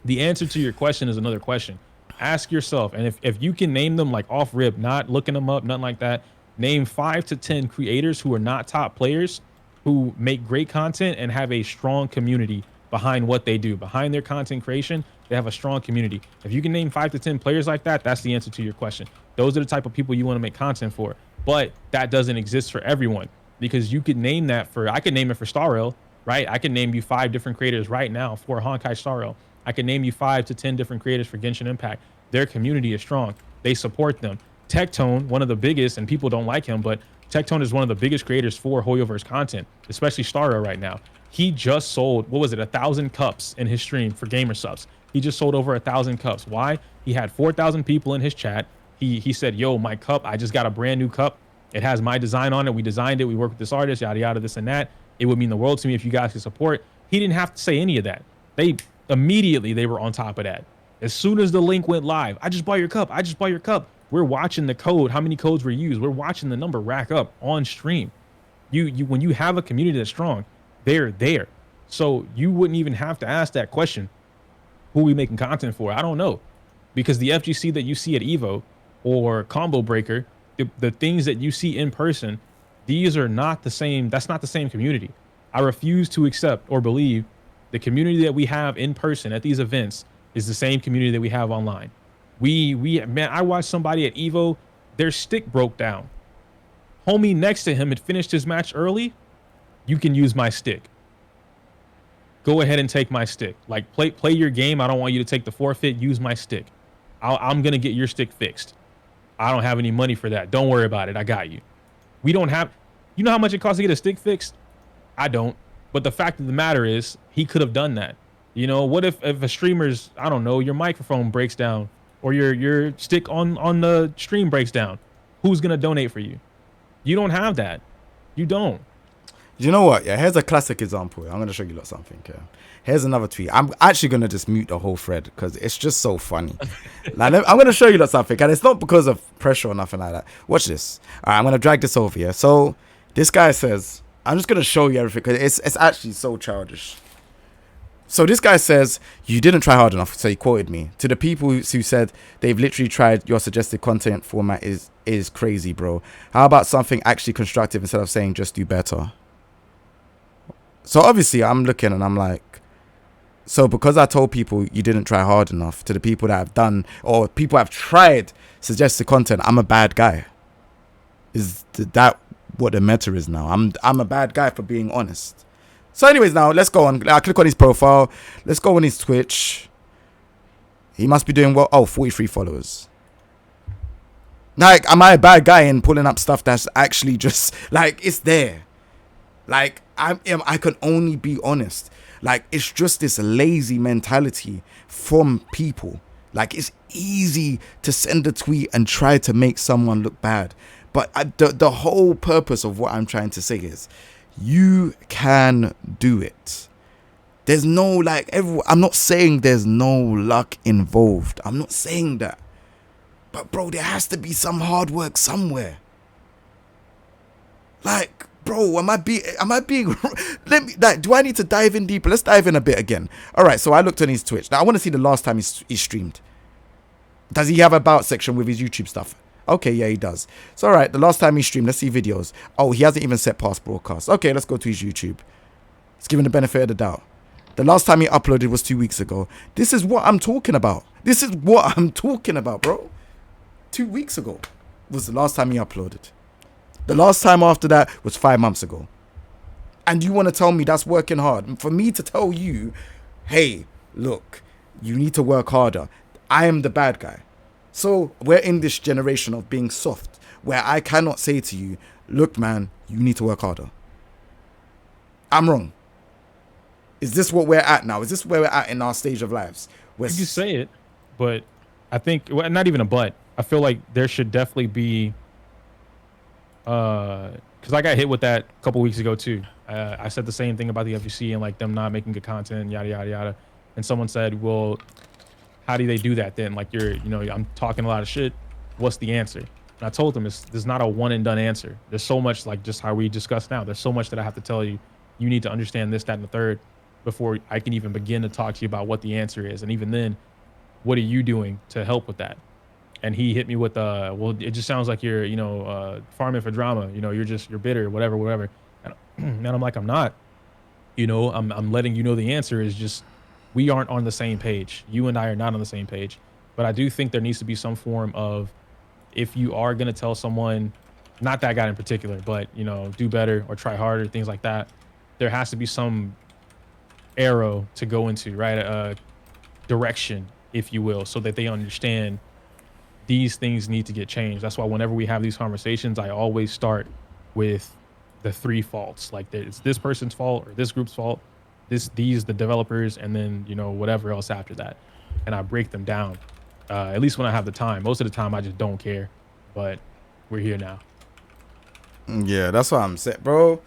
The answer to your question is another question. Ask yourself, and if you can name them like off rip, not looking them up, nothing like that, name 5 to 10 creators who are not top players, who make great content and have a strong community behind what they do, behind their content creation. They have a strong community. If you can name 5 to 10 players like that, that's the answer to your question. Those are the type of people you want to make content for. But that doesn't exist for everyone, because you could name that for, I could name it for Starrel, right? I can name you 5 different creators right now for Honkai Starrel. I can name you 5 to 10 different creators for Genshin Impact. Their community is strong. They support them. Tectone, one of the biggest, and people don't like him, but Tectone is one of the biggest creators for Hoyoverse content, especially Starrel right now. He just sold, 1,000 cups in his stream for gamer subs. He just sold over 1,000 cups. Why? He had 4,000 people in his chat. He said, yo, my cup, I just got a brand new cup. It has my design on it. We designed it. We worked with this artist, yada, yada, this and that. It would mean the world to me if you guys could support. He didn't have to say any of that. Immediately they were on top of that. As soon as the link went live, I just bought your cup. I just bought your cup. We're watching the code, how many codes were used. We're watching the number rack up on stream. When you have a community that's strong, they're there. So you wouldn't even have to ask that question. Who are we making content for? I don't know. Because the FGC that you see at Evo or Combo Breaker, the things that you see in person, these are not the same. That's not the same community. I refuse to accept or believe the community that we have in person at these events is the same community that we have online. Man, I watched somebody at Evo, their stick broke down. Homie next to him had finished his match early. You can use my stick. Go ahead and take my stick. Like, play your game. I don't want you to take the forfeit. Use my stick. I'm going to get your stick fixed. I don't have any money for that. Don't worry about it. I got you. We don't have... You know how much it costs to get a stick fixed? I don't. But the fact of the matter is, he could have done that. You know, what if a streamer's, I don't know, your microphone breaks down or your stick on the stream breaks down? Who's going to donate for you? You don't have that. You don't. You know what? Yeah, here's a classic example. I'm going to show you something. Okay? Here's another tweet. I'm actually going to just mute the whole thread because it's just so funny. Like, I'm going to show you something, and it's not because of pressure or nothing like that. Watch this. All right, I'm going to drag this over here. So this guy says, I'm just going to show you everything because it's actually so childish. So this guy says, you didn't try hard enough. So he quoted me. To the people who said they've literally tried, your suggested content format is crazy, bro. How about something actually constructive instead of saying just do better? So obviously I'm looking and I'm like, so because I told people you didn't try hard enough, to the people that have done or people have tried suggested content, I'm a bad guy. Is that what the meta is now? I'm a bad guy for being honest. So anyways, now let's go on. I click on his profile. Let's go on his Twitch. He must be doing well. Oh, 43 followers. Like, am I a bad guy in pulling up stuff that's actually just like, it's there? Like, I can only be honest. Like, it's just this lazy mentality from people. Like, it's easy to send a tweet and try to make someone look bad. But the whole purpose of what I'm trying to say is, you can do it. There's no, like, I'm not saying there's no luck involved. I'm not saying that. But, bro, there has to be some hard work somewhere. Like, bro, am I being do I need to dive in deeper? Let's dive in a bit again. All right, so I looked on his Twitch. Now I want to see the last time he streamed. Does he have a about section with his YouTube stuff? Okay, yeah, he does. So all right, the last time he streamed, let's see videos. Oh, he hasn't even set past broadcast. Okay, let's go to his YouTube. Let's give him the benefit of the doubt. The last time he uploaded was 2 weeks ago. This is what I'm talking about. This is what I'm talking about, bro. 2 weeks ago. was the last time he uploaded. The last time after that was 5 months ago. And you want to tell me that's working hard? And for me to tell you, hey, look, you need to work harder. I am the bad guy. So we're in this generation of being soft, where I cannot say to you, look, man, you need to work harder. I'm wrong. Is this what we're at now? Is this where we're at in our stage of lives? You say it, but I think, well, not even a but. I feel like there should definitely be, because I got hit with that a couple weeks ago too. I said the same thing about the FGC and like them not making good content, yada yada yada. And someone said, "Well, how do they do that then? Like I'm talking a lot of shit. What's the answer?" And I told them, there's not a one and done answer. There's so much, like just how we discussed now. There's so much that I have to tell you. You need to understand this, that, and the third before I can even begin to talk to you about what the answer is. And even then, what are you doing to help with that? And he hit me with, well, it just sounds like you're, farming for drama. You're bitter, whatever. And I'm like, I'm not. I'm letting you know the answer is just we aren't on the same page. You and I are not on the same page. But I do think there needs to be some form of, if you are going to tell someone, not that guy in particular, but, do better or try harder, things like that, there has to be some arrow to go into, right? Direction, if you will, so that they understand these things need to get changed. That's why whenever we have these conversations, I always start with the 3 faults. Like it's this person's fault or this group's fault, these the developers, and then whatever else after that. And I break them down. At least when I have the time. Most of the time I just don't care. But we're here now. Yeah, that's what I'm saying, bro.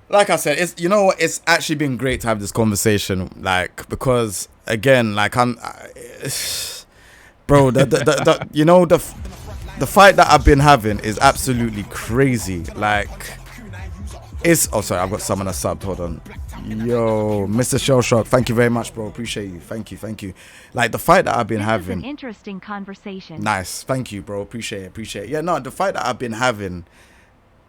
Like I said, it's actually been great to have this conversation, like, because again, like bro, the fight that I've been having is absolutely crazy. Like, sorry, I've got someone that's subbed. Hold on. Yo, Mr. Shell Shock, thank you very much, bro. Appreciate you. Thank you. Like, the fight that I've been having. This is an interesting conversation. Nice. Thank you, bro. Appreciate it. Yeah, no, the fight that I've been having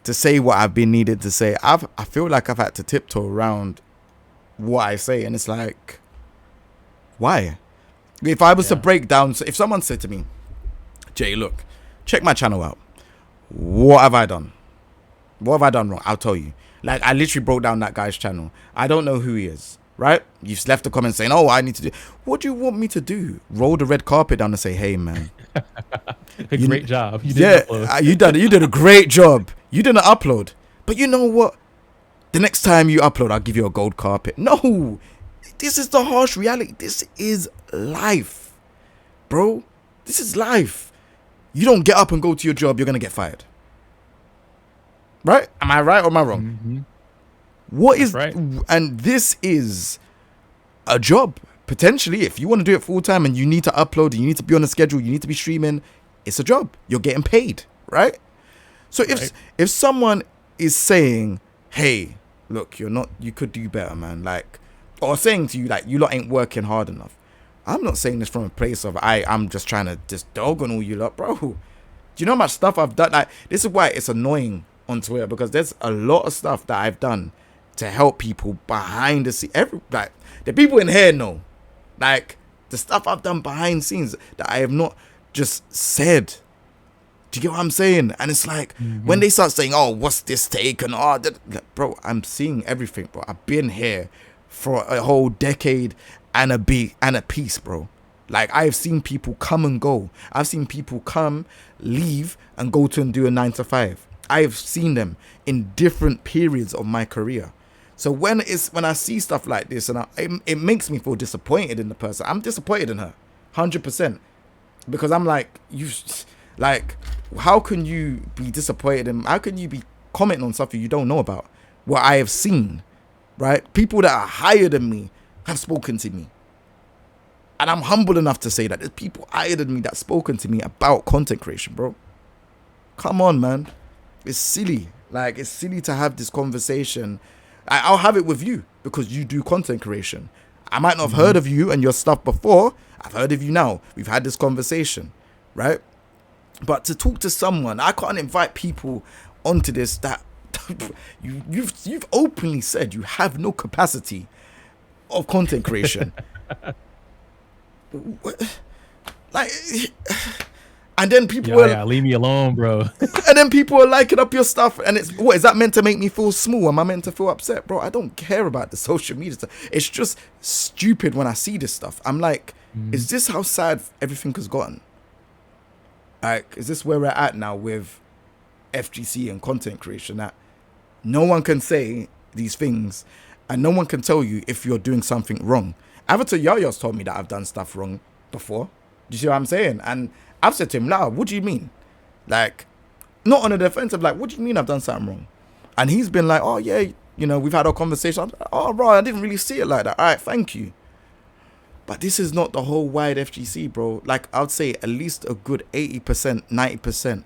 to say what I've been needed to say, I feel like I've had to tiptoe around what I say, and it's like, why? If I was to break down, so if someone said to me, Jay, look, check my channel out. What have I done? What have I done wrong? I'll tell you. Like, I literally broke down that guy's channel. I don't know who he is, right? You've left a comment saying, oh, I need to do. What do you want me to do? Roll the red carpet down and say, hey, man. Great job. You did a great job. You didn't upload. But you know what? The next time you upload, I'll give you a gold carpet. No. This is the harsh reality. This is life. Bro. This is life. You don't get up and go to your job, you're going to get fired. Right? Am I right or am I wrong? Mm-hmm. What is right? And this is a job. Potentially, if you want to do it full time and you need to upload, you need to be on a schedule, you need to be streaming, it's a job. You're getting paid, right? So if someone is saying, hey, look, you could do better, man, like, or saying to you, like, you lot ain't working hard enough. I'm not saying this from a place of I'm just trying to just dog on all you lot, bro. Do you know how much stuff I've done? Like, this is why it's annoying on Twitter, because there's a lot of stuff that I've done to help people behind the scenes. Like, the people in here know, like, the stuff I've done behind scenes that I have not just said. Do you get what I'm saying? And it's like, when they start saying, oh, what's this take? And bro, I'm seeing everything, bro. I've been here for a whole decade and a piece, bro. Like, I have seen people come and go. I've seen people come, leave, and go to and do a 9 to 5. I have seen them in different periods of my career. So when I see stuff like this, and it makes me feel disappointed in the person. I'm disappointed in her, 100%, because I'm like, how can you be disappointed, and how can you be commenting on something you don't know about? What I have seen, right? People that are higher than me have spoken to me. And I'm humble enough to say that there's people higher than me that's spoken to me about content creation, bro. Come on, man. It's silly. Like, it's silly to have this conversation. I'll have it with you because you do content creation. I might not have heard of you and your stuff before. I've heard of you now. We've had this conversation, right? But to talk to someone, I can't invite people onto this that you've openly said you have no capacity of content creation. Like, And then people Yeah, leave me alone, bro. and then people are liking up your stuff, and it's what is that meant to make me feel small? Am I meant to feel upset, bro? I don't care about the social media stuff. It's just stupid when I see this stuff. I'm like, is this how sad everything has gotten? Like, is this where we're at now with FGC and content creation, that no one can say these things and no one can tell you if you're doing something wrong? Avatar Yaya's told me that I've done stuff wrong before. Do you see what I'm saying? And I've said to him, nah, what do you mean? Like, not on a defensive, like, what do you mean I've done something wrong? And he's been like, oh yeah, you know, we've had our conversation. I'm like, oh bro, I didn't really see it like that. All right, thank you. But this is not the whole wide FGC, bro. Like, I'd say at least a good 80%, 90%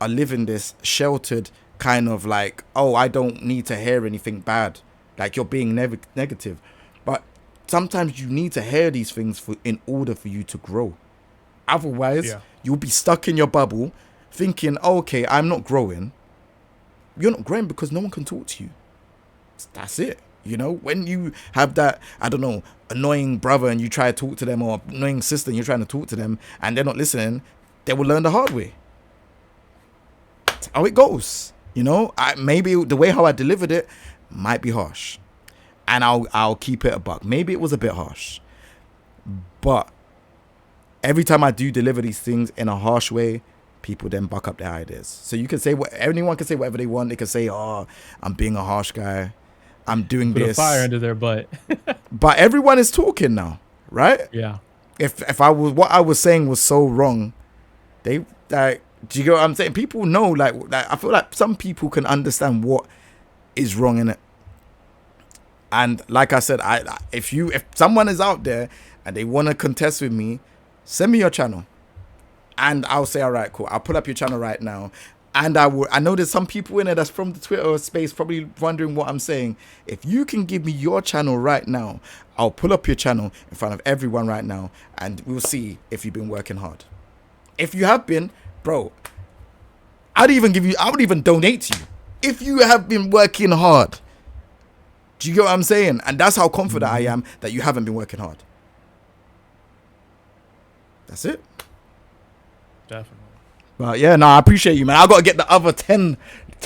are living this sheltered kind of like, oh, I don't need to hear anything bad. Like, you're being negative. But sometimes you need to hear these things in order for you to grow. Otherwise, you'll be stuck in your bubble thinking, oh, okay, I'm not growing. You're not growing because no one can talk to you. That's it. You know, when you have that, I don't know, annoying brother and you try to talk to them, or annoying sister and you're trying to talk to them and they're not listening, they will learn the hard way. That's how it goes. You know, maybe the way how I delivered it might be harsh. And I'll keep it a buck. Maybe it was a bit harsh. But every time I do deliver these things in a harsh way, people then buck up their ideas. So you can say anyone can say whatever they want. They can say, oh, I'm being a harsh guy. I'm doing Put this. a fire under their butt. But everyone is talking now, right? Yeah. If I was, what I was saying was so wrong, they like, do you get what I'm saying? People know, like I feel like some people can understand what is wrong in it. And like I said, if someone is out there and they want to contest with me, send me your channel. And I'll say, all right, cool. I'll pull up your channel right now. And I know there's some people in there that's from the Twitter space probably wondering what I'm saying. If you can give me your channel right now, I'll pull up your channel in front of everyone right now, and we'll see if you've been working hard. If you have been, bro, I would even donate to you. If you have been working hard. Do you get what I'm saying? And that's how confident I am that you haven't been working hard. That's it. Definitely. But yeah, no, I appreciate you, man. I got to get the other 10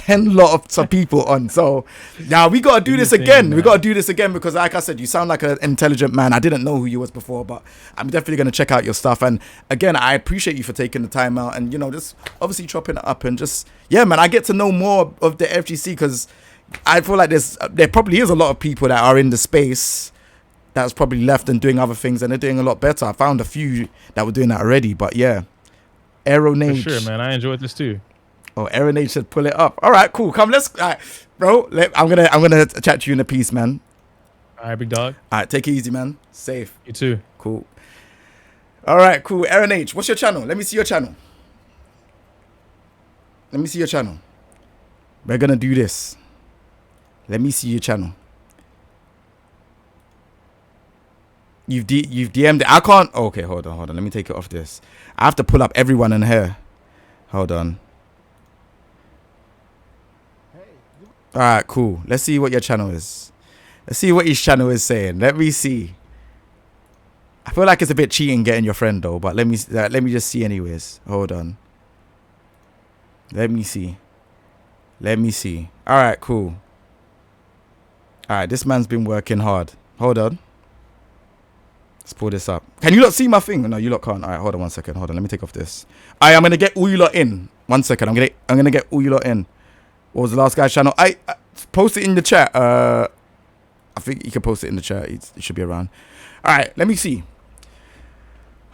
lot of people on. So now we got to do this again. We got to do this again because, like I said, you sound like an intelligent man. I didn't know who you was before, but I'm definitely going to check out your stuff. And again, I appreciate you for taking the time out and, you know, just obviously chopping it up and just, yeah, man, I get to know more of the FGC because I feel like there probably is a lot of people that are in the space that's probably left and doing other things, and they're doing a lot better. I found a few that were doing that already, but yeah. Aeronage. For sure, man. I enjoyed this too. Oh, Aeronage said pull it up. All right, cool. Come, let's, all right, bro. I'm gonna chat to you in a piece, man. All right, big dog. All right, take it easy, man. Safe. You too. Cool. All right, cool. Aeronage, what's your channel? Let me see your channel. Let me see your channel. We're gonna do this. Let me see your channel. You've DM'd it. I can't. Okay, hold on. Let me take it off this. I have to pull up everyone in here. Hold on. All right, cool. Let's see what your channel is. Let's see what each channel is saying. Let me see. I feel like it's a bit cheating getting your friend though, but let me just see anyways. Hold on. Let me see. All right, cool. All right, this man's been working hard. Hold on. Let's pull this up. Can you not see my thing? No, you lot can't. All right, hold on one second. Hold on, let me take off this. All right, I'm gonna get all you lot in. 1 second. I'm gonna get all you lot in. What was the last guy's channel? I post it in the chat. I think you can post it in the chat. It should be around. All right, let me see.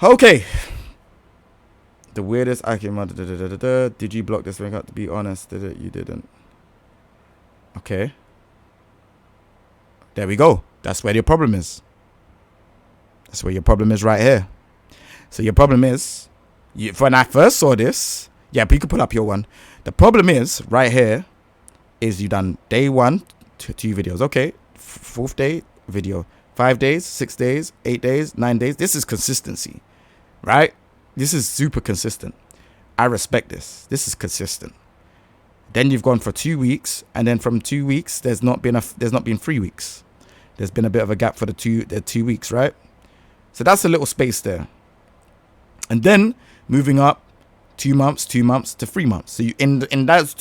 Okay. The weirdest I came out. Did you block this link out? To be honest, did it? You didn't. Okay. There we go. That's where your problem is. That's where your problem is right here. So your problem is, when I first saw this, yeah, but you can put up your one. The problem is right here is you done day 1, 2 videos. Okay. 4th day video, 5 days, 6 days, 8 days, 9 days. This is consistency, right? This is super consistent. I respect this. This is consistent. Then you've gone for 2 weeks, and then from 2 weeks, there's not been 3 weeks. There's been a bit of a gap for the 2 weeks, right? So that's a little space there. And then moving up 2 months, 2 months to 3 months. So you in that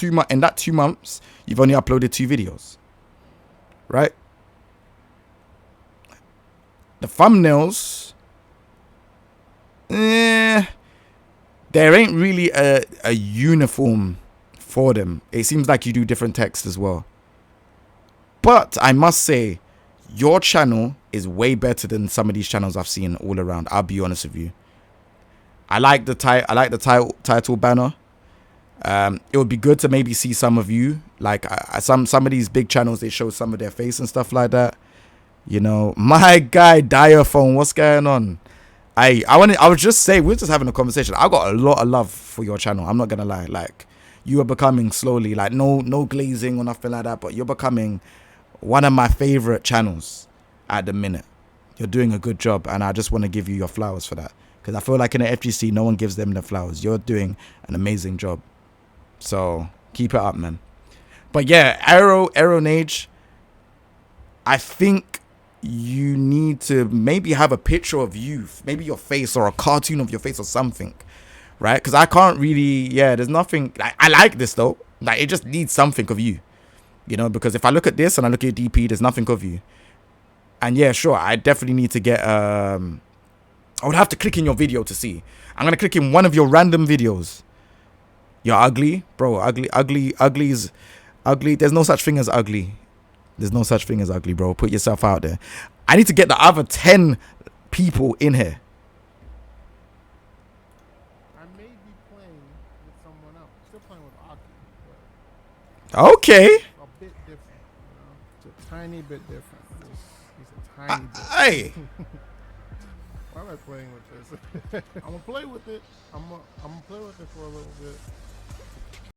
2 months, you've only uploaded 2 videos, right? The thumbnails, there ain't really a uniform for them. It seems like you do different text as well. But I must say, your channel is way better than some of these channels I've seen all around. I'll be honest with you. I like the title banner. It would be good to maybe see some of you, like some of these big channels. They show some of their face and stuff like that. You know, my guy Diaphone, what's going on? I would just say, we're just having a conversation. I got a lot of love for your channel. I'm not gonna lie. Like, you are becoming slowly, like, no glazing or nothing like that, but you're becoming one of my favorite channels at the minute. You're doing a good job, and I just want to give you your flowers for that, because I feel like in the FGC, no one gives them the flowers. You're doing an amazing job, so keep it up, man. But yeah, Arrow Nage, I think you need to maybe have a picture of you, maybe your face, or a cartoon of your face or something, right? Because I can't really, there's nothing. I like this though. Like, it just needs something of you, you know, because if I look at this and I look at your DP, there's nothing of you. And yeah, sure, I definitely need to get, I would have to click in your video to see. I'm going to click in one of your random videos. You're ugly, bro. Ugly is ugly. There's no such thing as ugly. There's no such thing as ugly, bro. Put yourself out there. I need to get the other 10 people in here. I may be playing with someone else. Still playing with Aki, but Okay. a bit different, you know? It's a tiny bit different. He's a tiny bit. Hey. Why am I playing with this? I'm gonna play with it. I'm gonna play with it for a little bit.